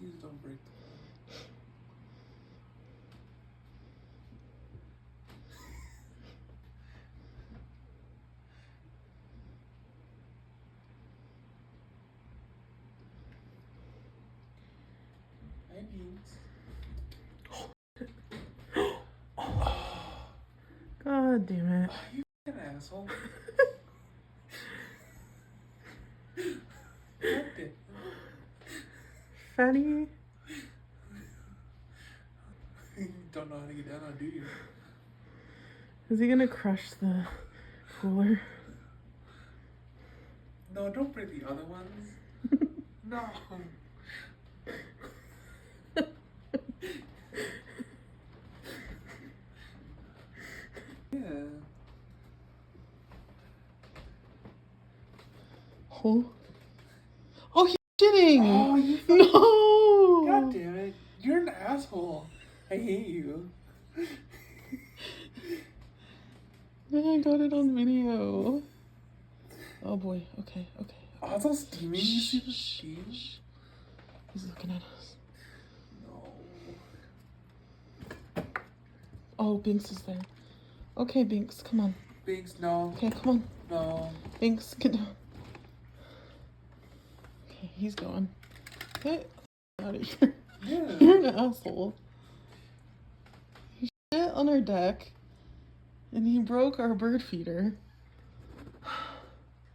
Please don't break the I mean. God damn it. You an asshole. God damn. Fatty. You don't know how to get down on, do you? Is he gonna crush the cooler? No, don't break the other ones. No. Yeah. Oh. Oh, he's shitting! Oh, you fucking... No! God damn it. You're an asshole. I hate you. I got it on video. Oh boy. Okay. Are those steaming? You see the steam? He's looking at us. No. Oh, Binks is there. Okay, Binks, come on. Binks, no. Okay, come on. No. Binks, get down. Okay, he's going. Get out of here. Yeah. You're an asshole. He shit on our deck, and he broke our bird feeder.